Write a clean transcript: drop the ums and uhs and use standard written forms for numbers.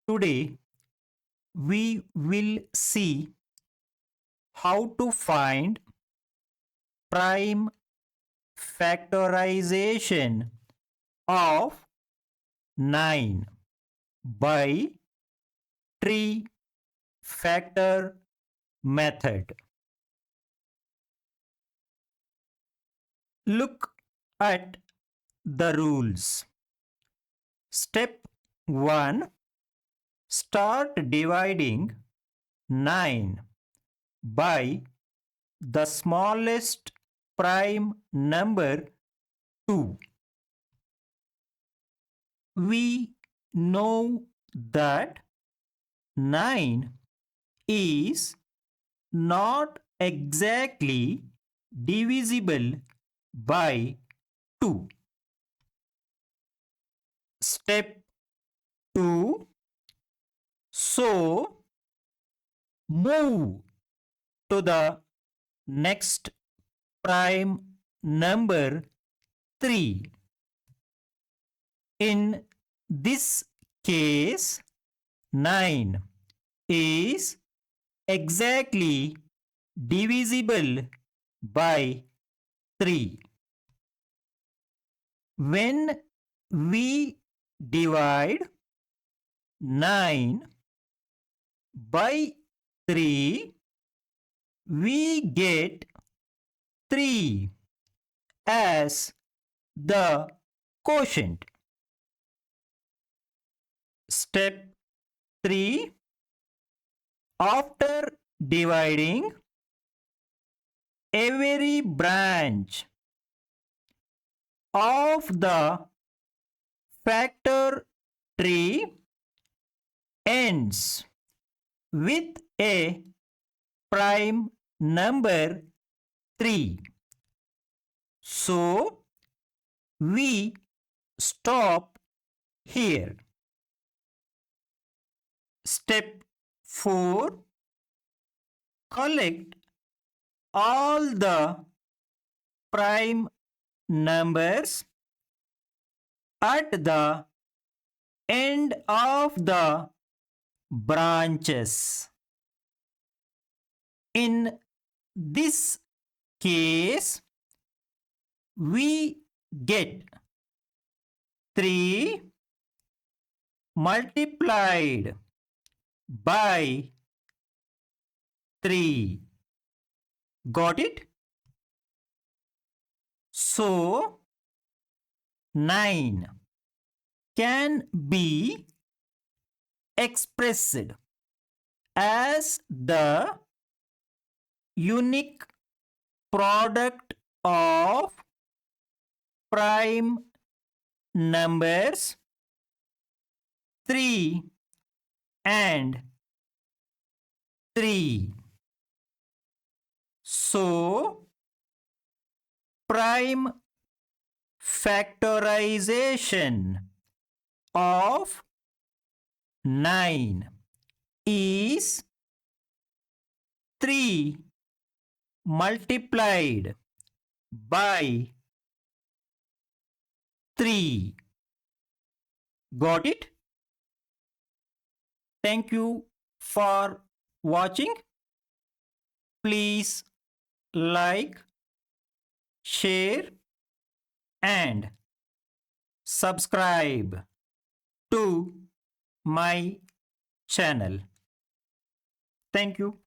Today we will see how to find prime factorization of 9 by tree factor method. Look at the rules. Step 1. Start dividing 9 by the smallest prime number 2. We know that 9 is not exactly divisible by 2. Step 2. So, move to the next prime number 3. In this case, 9 is exactly divisible by 3. When we divide 9 by 3, we get 3 as the quotient. Step 3. After dividing, every branch of the factor tree ends with a prime number 3. So, we stop here. Step 4. Collect all the prime numbers at the end of the branches. In this case, we get 3 multiplied by 3. Got it? So, 9 can be expressed as the unique product of prime numbers 3 and 3. So, prime factorization of 9 is 3 multiplied by 3. Got it? Thank you for watching. Please like, share and subscribe to my channel. Thank you.